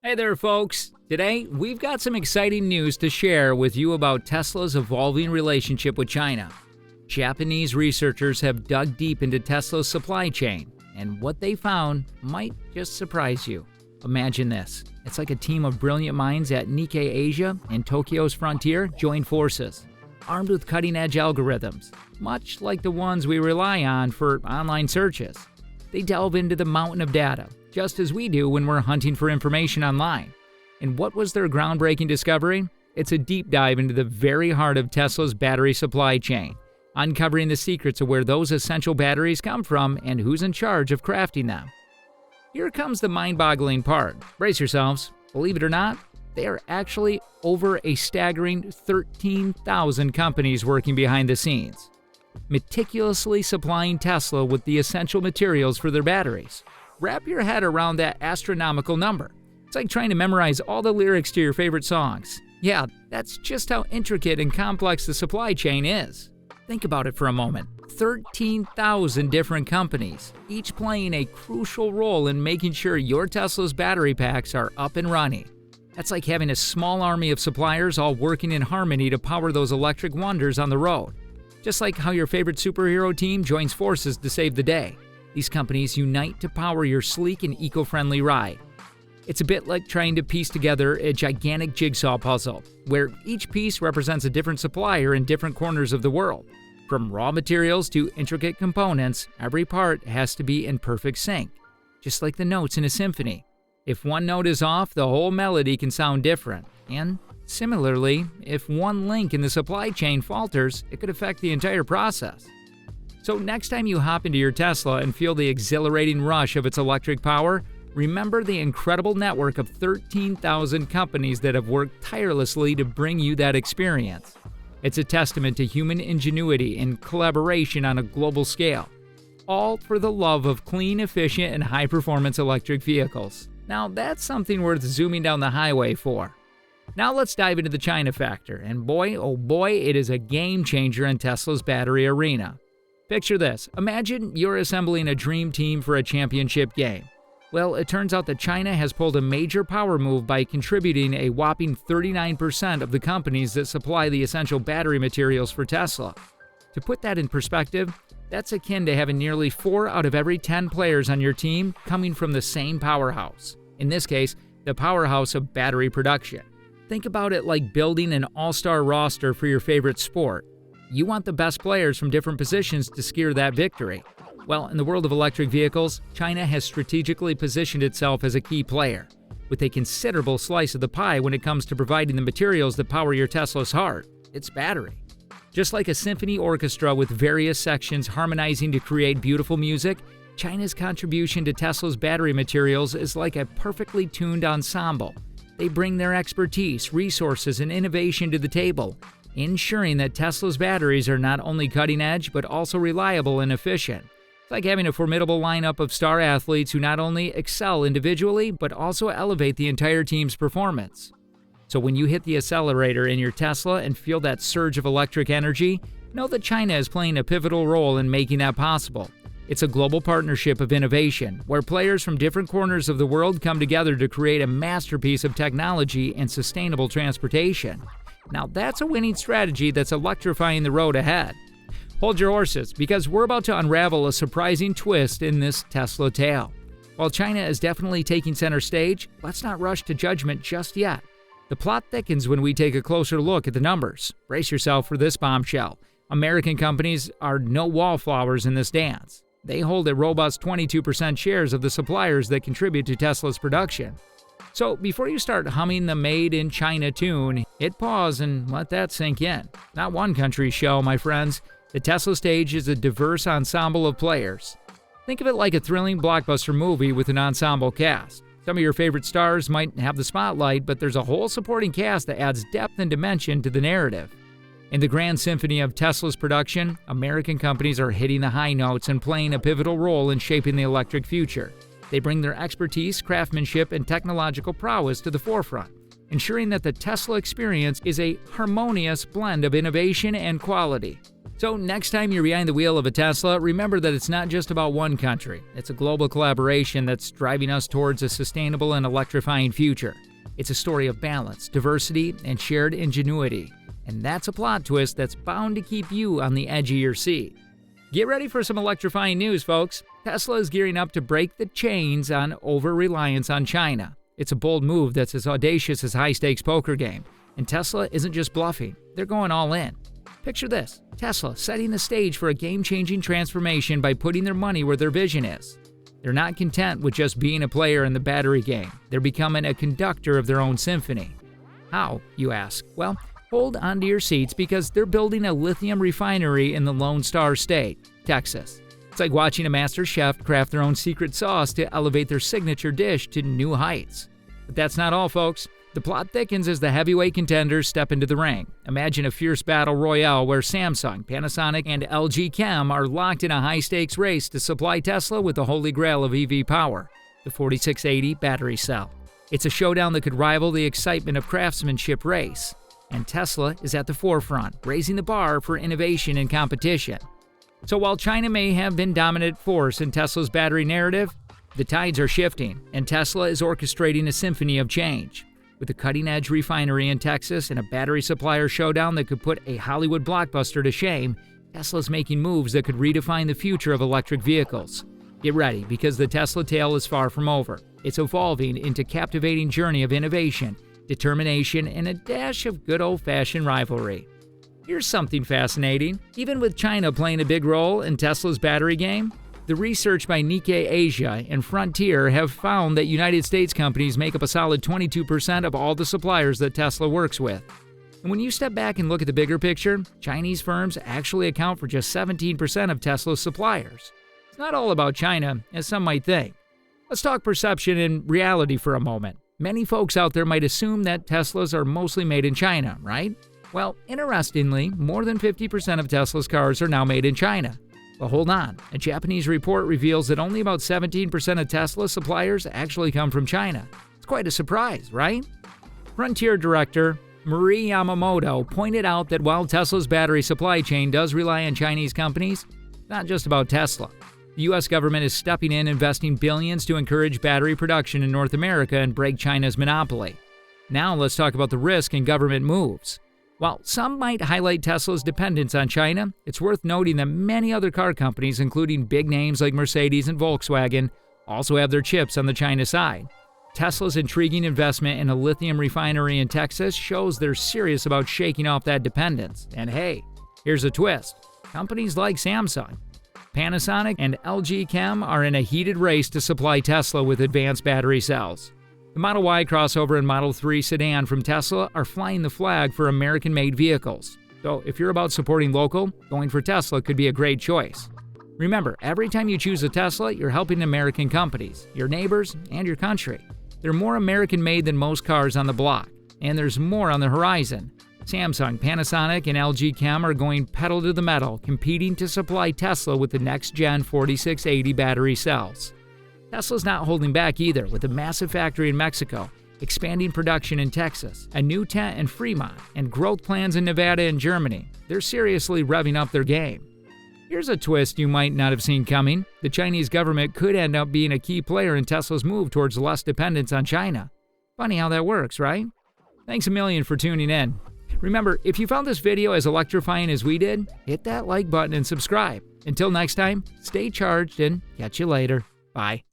Hey there, folks. Today, we've got some exciting news to share with you about Tesla's evolving relationship with China. Japanese researchers have dug deep into Tesla's supply chain, and what they found might just surprise you. Imagine this. It's like a team of brilliant minds at Nikkei Asia and Tokyo's Frontier joined forces, armed with cutting-edge algorithms, much like the ones we rely on for online searches. They delve into the mountain of data, just as we do when we're hunting for information online. And what was their groundbreaking discovery? It's a deep dive into the very heart of Tesla's battery supply chain, uncovering the secrets of where those essential batteries come from and who's in charge of crafting them. Here comes the mind-boggling part. Brace yourselves. Believe it or not, there are actually over a staggering 13,000 companies working behind the scenes, meticulously supplying Tesla with the essential materials for their batteries. Wrap your head around that astronomical number. It's like trying to memorize all the lyrics to your favorite songs. Yeah, that's just how intricate and complex the supply chain is. Think about it for a moment. 13,000 different companies, each playing a crucial role in making sure your Tesla's battery packs are up and running. That's like having a small army of suppliers all working in harmony to power those electric wonders on the road. Just like how your favorite superhero team joins forces to save the day. These companies unite to power your sleek and eco-friendly ride. It's a bit like trying to piece together a gigantic jigsaw puzzle, where each piece represents a different supplier in different corners of the world. From raw materials to intricate components, every part has to be in perfect sync, just like the notes in a symphony. If one note is off, the whole melody can sound different. And similarly, if one link in the supply chain falters, it could affect the entire process. So next time you hop into your Tesla and feel the exhilarating rush of its electric power, remember the incredible network of 13,000 companies that have worked tirelessly to bring you that experience. It's a testament to human ingenuity and collaboration on a global scale, all for the love of clean, efficient, and high-performance electric vehicles. Now that's something worth zooming down the highway for. Now let's dive into the China factor, and boy, oh boy, it is a game changer in Tesla's battery arena. Picture this. Imagine you're assembling a dream team for a championship game. Well, it turns out that China has pulled a major power move by contributing a whopping 39% of the companies that supply the essential battery materials for Tesla. To put that in perspective, that's akin to having nearly 4 out of every 10 players on your team coming from the same powerhouse. In this case, the powerhouse of battery production. Think about it like building an all-star roster for your favorite sport. You want the best players from different positions to secure that victory. Well, in the world of electric vehicles, China has strategically positioned itself as a key player, with a considerable slice of the pie when it comes to providing the materials that power your Tesla's heart, its battery. Just like a symphony orchestra with various sections harmonizing to create beautiful music, China's contribution to Tesla's battery materials is like a perfectly tuned ensemble. They bring their expertise, resources, and innovation to the table, ensuring that Tesla's batteries are not only cutting-edge but also reliable and efficient. It's like having a formidable lineup of star athletes who not only excel individually but also elevate the entire team's performance. So when you hit the accelerator in your Tesla and feel that surge of electric energy, know that China is playing a pivotal role in making that possible. It's a global partnership of innovation, where players from different corners of the world come together to create a masterpiece of technology and sustainable transportation. Now that's a winning strategy that's electrifying the road ahead. Hold your horses, because we're about to unravel a surprising twist in this Tesla tale. While China is definitely taking center stage, let's not rush to judgment just yet. The plot thickens when we take a closer look at the numbers. Brace yourself for this bombshell. American companies are no wallflowers in this dance. They hold a robust 22% shares of the suppliers that contribute to Tesla's production. So before you start humming the Made in China tune, hit pause and let that sink in. Not one country's show, my friends. The Tesla stage is a diverse ensemble of players. Think of it like a thrilling blockbuster movie with an ensemble cast. Some of your favorite stars might have the spotlight, but there's a whole supporting cast that adds depth and dimension to the narrative. In the grand symphony of Tesla's production, American companies are hitting the high notes and playing a pivotal role in shaping the electric future. They bring their expertise, craftsmanship, and technological prowess to the forefront, ensuring that the Tesla experience is a harmonious blend of innovation and quality. So next time you're behind the wheel of a Tesla, remember that it's not just about one country. It's a global collaboration that's driving us towards a sustainable and electrifying future. It's a story of balance, diversity, and shared ingenuity. And that's a plot twist that's bound to keep you on the edge of your seat. Get ready for some electrifying news, folks. Tesla is gearing up to break the chains on over-reliance on China. It's a bold move that's as audacious as a high-stakes poker game. And Tesla isn't just bluffing, they're going all in. Picture this, Tesla setting the stage for a game-changing transformation by putting their money where their vision is. They're not content with just being a player in the battery game. They're becoming a conductor of their own symphony. How, you ask? Well, hold on to your seats because they're building a lithium refinery in the Lone Star State, Texas. It's like watching a master chef craft their own secret sauce to elevate their signature dish to new heights. But that's not all, folks. The plot thickens as the heavyweight contenders step into the ring. Imagine a fierce battle royale where Samsung, Panasonic, and LG Chem are locked in a high-stakes race to supply Tesla with the holy grail of EV power, the 4680 battery cell. It's a showdown that could rival the excitement of craftsmanship race. And Tesla is at the forefront, raising the bar for innovation and competition. So while China may have been dominant force in Tesla's battery narrative, the tides are shifting, and Tesla is orchestrating a symphony of change. With a cutting-edge refinery in Texas and a battery supplier showdown that could put a Hollywood blockbuster to shame, Tesla's making moves that could redefine the future of electric vehicles. Get ready, because the Tesla tale is far from over. It's evolving into a captivating journey of innovation, determination, and a dash of good old-fashioned rivalry. Here's something fascinating. Even with China playing a big role in Tesla's battery game, the research by Nikkei Asia and Frontier have found that United States companies make up a solid 22% of all the suppliers that Tesla works with. And when you step back and look at the bigger picture, Chinese firms actually account for just 17% of Tesla's suppliers. It's not all about China, as some might think. Let's talk perception and reality for a moment. Many folks out there might assume that Teslas are mostly made in China, right? Well, interestingly, more than 50% of Tesla's cars are now made in China. But hold on, a Japanese report reveals that only about 17% of Tesla suppliers actually come from China. It's quite a surprise, right? Frontier director Marie Yamamoto pointed out that while Tesla's battery supply chain does rely on Chinese companies, it's not just about Tesla. The U.S. government is stepping in, investing billions to encourage battery production in North America and break China's monopoly. Now let's talk about the risk in government moves. While some might highlight Tesla's dependence on China, it's worth noting that many other car companies, including big names like Mercedes and Volkswagen, also have their chips on the China side. Tesla's intriguing investment in a lithium refinery in Texas shows they're serious about shaking off that dependence. And hey, here's a twist. Companies like Samsung, Panasonic, and LG Chem are in a heated race to supply Tesla with advanced battery cells. The Model Y crossover and Model 3 sedan from Tesla are flying the flag for American-made vehicles. So if you're about supporting local, going for Tesla could be a great choice. Remember, every time you choose a Tesla, you're helping American companies, your neighbors, and your country. They're more American-made than most cars on the block, and there's more on the horizon. Samsung, Panasonic, and LG Chem are going pedal to the metal, competing to supply Tesla with the next-gen 4680 battery cells. Tesla's not holding back either, with a massive factory in Mexico, expanding production in Texas, a new tent in Fremont, and growth plans in Nevada and Germany. They're seriously revving up their game. Here's a twist you might not have seen coming. The Chinese government could end up being a key player in Tesla's move towards less dependence on China. Funny how that works, right? Thanks a million for tuning in. Remember, if you found this video as electrifying as we did, hit that like button and subscribe. Until next time, stay charged and catch you later. Bye.